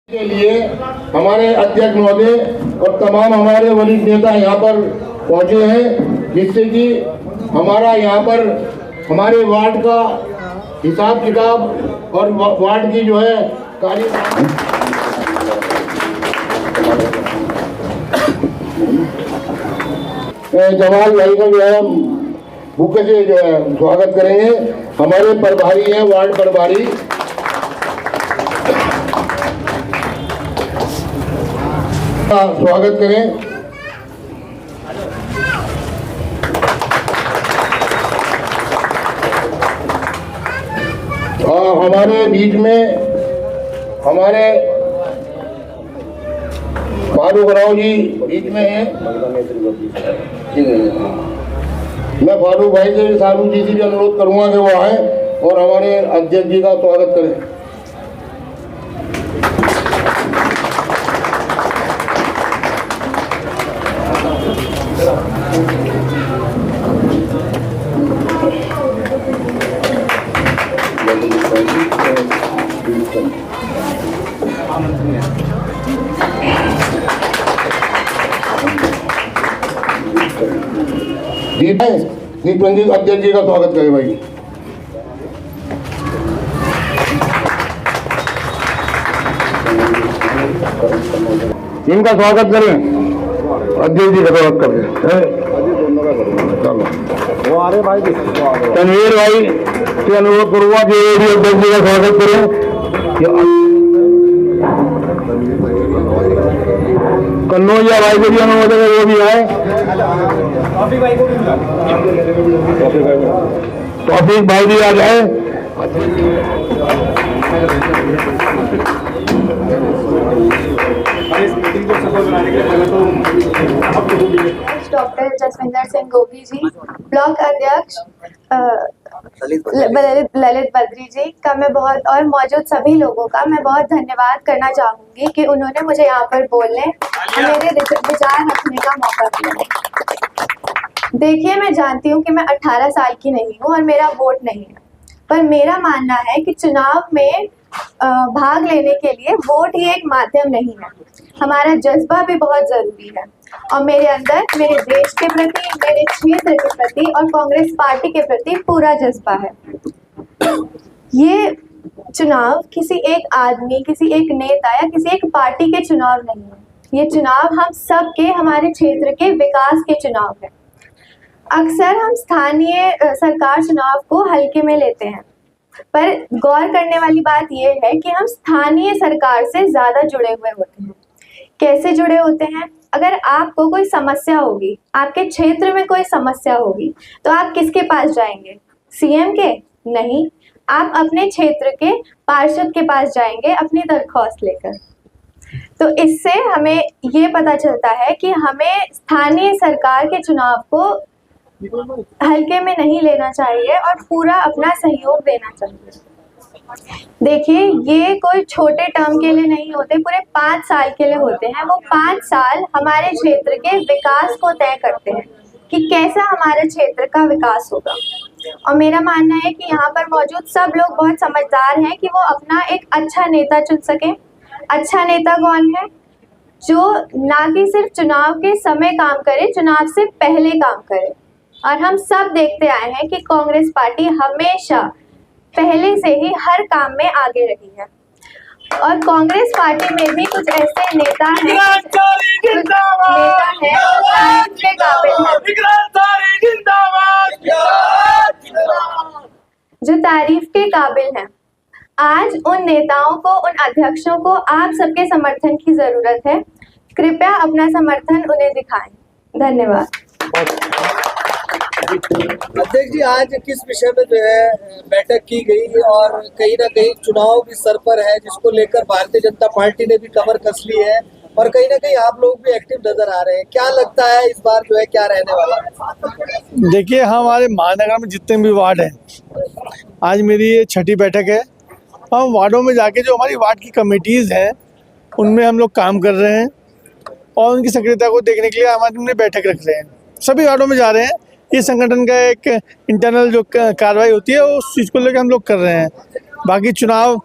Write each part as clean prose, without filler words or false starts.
के लिए हमारे अध्यक्ष महोदय और तमाम हमारे वरिष्ठ नेता यहाँ पर पहुँचे हैं, जिससे कि हमारा यहाँ पर हमारे वार्ड का हिसाब किताब और वार्ड की जो है कार्य जमाल भाई का जो है बुके से जो है स्वागत करेंगे। हमारे प्रभारी हैं, वार्ड प्रभारी स्वागत करें। और हमारे बीच में हमारे फारूक राव जी बीच में हैं। मैं फारूक भाई से सारू जी से भी अनुरोध करूंगा कि वो आए और हमारे अध्यक्ष जी का स्वागत करें। दीप रंजीत अध्यक्ष जी का स्वागत करें भाई। इनका स्वागत करें, अध्यक्ष जी का स्वागत करें। चलो वो आ रहे भाई, तनवीर भाई से अनुरोध करूंगा कि अध्यक्ष जी का स्वागत करें। कन्नौजिया भाई को भी अनुरोध है, वो भी आए। तौफीक भाई भी आ जाए। डॉक्टर जसविंदर सिंह गोगी जी, ब्लॉक अध्यक्ष ललित बद्री जी का मैं बहुत और मौजूद सभी लोगों का मैं बहुत धन्यवाद करना चाहूंगी कि उन्होंने मुझे यहाँ पर बोलने और मेरे विचार रखने का मौका दिया। देखिए, मैं जानती हूँ कि मैं 18 साल की नहीं हूँ और मेरा वोट नहीं है, पर मेरा मानना है कि चुनाव में भाग लेने के लिए वोट ही एक माध्यम नहीं है, हमारा जज्बा भी बहुत जरूरी है। और मेरे अंदर मेरे देश के प्रति, मेरे क्षेत्र के प्रति और कांग्रेस पार्टी के प्रति पूरा जज्बा है। ये चुनाव किसी एक आदमी, किसी एक नेता या किसी एक पार्टी के चुनाव नहीं है, ये चुनाव हम सब के, हमारे क्षेत्र के विकास के चुनाव है। अक्सर हम स्थानीय सरकार चुनाव को हल्के में लेते हैं, पर गौर करने वाली बात यह है कि हम स्थानीय सरकार से ज्यादा जुड़े हुए होते हैं। कैसे जुड़े होते हैं? अगर आपको कोई समस्या होगी, आपके क्षेत्र में कोई समस्या होगी, तो आप किसके पास जाएंगे? सीएम के? नहीं, आप अपने क्षेत्र के पार्षद के पास जाएंगे अपनी दरख्वास्त लेकर। तो इससे हमें ये पता चलता है कि हमें स्थानीय सरकार के चुनाव को हल्के में नहीं लेना चाहिए और पूरा अपना सहयोग देना चाहिए। देखिए, ये कोई छोटे टर्म के लिए नहीं होते, पूरे 5 साल के लिए होते हैं। वो 5 साल हमारे क्षेत्र के विकास को तय करते हैं कि कैसा हमारे क्षेत्र का विकास होगा। और मेरा मानना है कि यहाँ पर मौजूद सब लोग बहुत समझदार हैं कि वो अपना एक अच्छा नेता चुन सकें। अच्छा नेता कौन है? जो ना कि सिर्फ चुनाव के समय काम करे, चुनाव से पहले काम करे। और हम सब देखते आए हैं कि कांग्रेस पार्टी हमेशा पहले से ही हर काम में आगे रही है। और कांग्रेस पार्टी में भी कुछ ऐसे नेता हैं जो तारीफ के काबिल हैं। आज उन नेताओं को, उन अध्यक्षों को आप सबके समर्थन की जरूरत है। कृपया अपना समर्थन उन्हें दिखाएं। धन्यवाद। अध्यक्ष जी, आज किस विषय में जो है बैठक की गई और कहीं ना कहीं चुनाव भी सर पर है, जिसको लेकर भारतीय जनता पार्टी ने भी कमर कस ली है और कहीं ना कहीं आप लोग भी एक्टिव नजर आ रहे हैं। क्या लगता है इस बार जो है क्या रहने वाला है? देखिए, हमारे महानगर में जितने भी वार्ड हैं, आज मेरी ये 6ठी बैठक है। हम वार्डों में जाके जो हमारी वार्ड की कमेटीज़ हैं उनमें हम लोग काम कर रहे हैं और उनकी सक्रियता को देखने के लिए हमारे बैठक रख रहे हैं। सभी वार्डों में जा रहे हैं। ये संगठन का एक इंटरनल जो कार्रवाई होती है उस चीज़ को लेकर हम लोग कर रहे हैं। बाकी चुनाव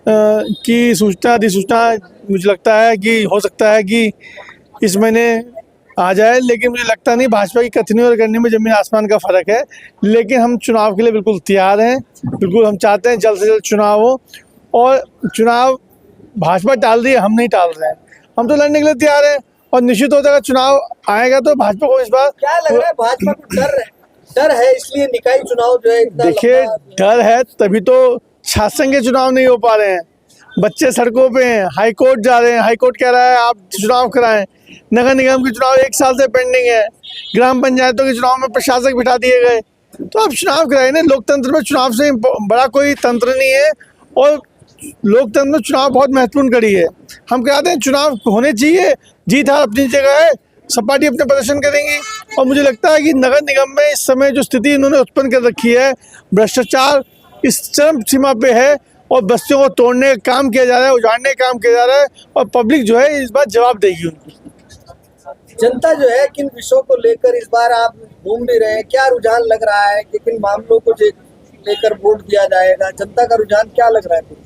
की सूचना अधिसूचना मुझे लगता है कि हो सकता है कि इस महीने आ जाए, लेकिन मुझे लगता नहीं। भाजपा की कथनी और करनी में ज़मीन आसमान का फ़र्क है, लेकिन हम चुनाव के लिए बिल्कुल तैयार हैं। बिल्कुल हम चाहते हैं जल्द से जल्द चुनाव हो, और चुनाव भाजपा टाल रही है, हम नहीं टाल रहे हैं। हम तो लड़ने के लिए तैयार हैं, और निश्चित होता है चुनाव आएगा तो भाजपा को इस बार क्या लग रहा है, भाजपा को डर है इसलिए निकाय चुनाव जो है इतना देखिए, लंबा- डर है तभी तो शासन के चुनाव नहीं हो पा रहे हैं। बच्चे सड़कों पे हैं, हाई कोर्ट जा रहे हैं, हाई कोर्ट कह रहा है आप चुनाव कराएं। नगर निगम के चुनाव 1 साल से पेंडिंग है। ग्राम पंचायतों के चुनाव में प्रशासक बिठा दिए गए, तो आप चुनाव कराएं ना। लोकतंत्र में चुनाव से बड़ा कोई तंत्र नहीं है, और लोकतंत्र में चुनाव बहुत महत्वपूर्ण कड़ी है। हम कहते हैं चुनाव होने चाहिए, जीत हार अपनी जगह है, सब पार्टी अपने प्रदर्शन करेंगी। और मुझे लगता है कि नगर निगम में इस समय जो स्थिति इन्होंने उत्पन्न कर रखी है, भ्रष्टाचार इस चरम सीमा पे है, और बस्तियों को तोड़ने का काम किया जा रहा है, उजाड़ने का काम किया जा रहा है, और पब्लिक जो है इस बार जवाब देगी उनको। जनता जो है किन विषयों को लेकर इस बार आप घूम भी रहे हैं, क्या रुझान लग रहा है कि किन मामलों को लेकर वोट दिया जाएगा, जनता का रुझान क्या लग रहा है?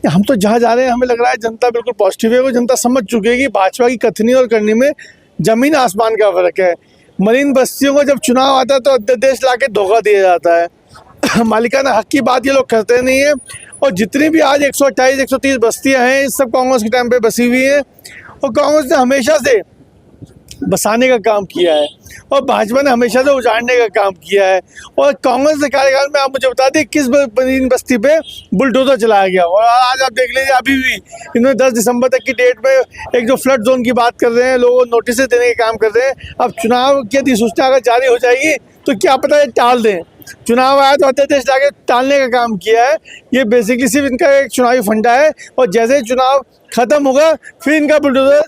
हम तो जहाँ जा रहे हैं हमें लग रहा है जनता बिल्कुल पॉजिटिव है। वो जनता समझ चुकी है कि भाजपा की कथनी और करनी में जमीन आसमान का फर्क है। मरीन बस्तियों को जब चुनाव आता है तो अध्यादेश ला के धोखा दिया जाता है। मालिकाना हक की बात ये लोग करते नहीं है। और जितनी भी आज 128 130 बस्तियां हैं, इस सब कांग्रेस के टाइम पे बसी हुई हैं, और कांग्रेस ने हमेशा से बसाने का काम किया है, और भाजपा ने हमेशा से उजाड़ने का काम किया है। और कांग्रेस के कार्यकाल में आप मुझे बता दें किस बस्ती पे बुलडोजर चलाया गया। और आज आप देख लीजिए, अभी भी इन्होंने 10 दिसंबर तक की डेट में एक जो फ्लड जोन की बात कर रहे हैं, लोगों को नोटिस देने का काम कर रहे हैं। अब चुनाव की अधिसूचना अगर जारी हो जाएगी तो क्या पता है टाल दें। चुनाव आया तो अध्यादेश लाके टालने का काम किया है। ये बेसिकली सिर्फ इनका एक चुनावी फंडा है, और जैसे ही चुनाव खत्म होगा फिर इनका बुलडोजर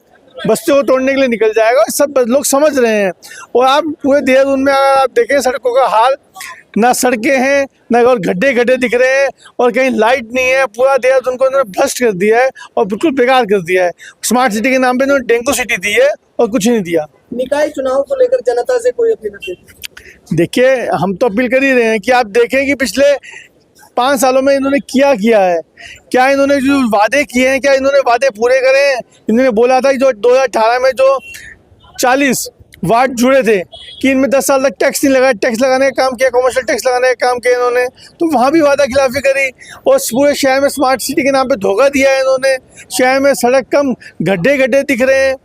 बस्तियों को तोड़ने के लिए निकल जाएगा। सब लोग समझ रहे हैं। और आप पूरे देहरादून में अगर आप देखें सड़कों का हाल, ना सड़कें हैं, ना और गड्ढे गड्ढे दिख रहे हैं, और कहीं लाइट नहीं है। पूरा देहरादून को इन्होंने भ्रष्ट कर दिया है और बिल्कुल बेकार कर दिया है। स्मार्ट सिटी के नाम पे इन्होंने डेंगू सिटी दी है और कुछ नहीं दिया। निकाय चुनाव को लेकर जनता से कोई अपील नहीं? देखिए, हम तो अपील कर ही रहे हैं कि आप देखें कि पिछले 5 सालों में इन्होंने क्या किया है, क्या इन्होंने जो वादे किए हैं, क्या इन्होंने वादे पूरे करे हैं। इन्होंने बोला था कि जो 2018 में जो 40 वार्ड जुड़े थे कि इनमें 10 साल तक टैक्स नहीं लगा, टैक्स लगाने का काम किया, कमर्शियल टैक्स लगाने का काम किया इन्होंने, तो वहाँ भी वादा खिलाफी करी। और पूरे शहर में स्मार्ट सिटी के नाम पे धोखा दिया है इन्होंने। शहर में सड़क कम, गड्ढे गड्ढे दिख रहे हैं।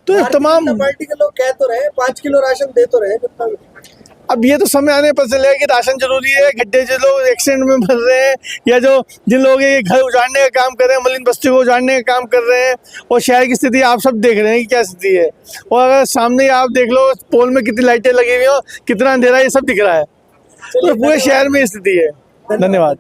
तो ये तमाम पार्टी के लोग कह तो रहे 5 किलो राशन दे तो रहे जनता को। अब ये तो समय आने पर चलेगा कि राशन जरूरी है। गड्ढे जो लोग एक्सीडेंट में मर रहे हैं, या जो जिन लोग ये घर उजाड़ने का काम कर रहे हैं, मलिन बस्ती को उजाड़ने का काम कर रहे हैं, और शहर की स्थिति आप सब देख रहे हैं कि क्या स्थिति है। और अगर सामने आप देख लो पोल में कितनी लाइटें लगी हुई हो, कितना अंधेरा, ये सब दिख रहा है। तो पूरे शहर में स्थिति है। धन्यवाद।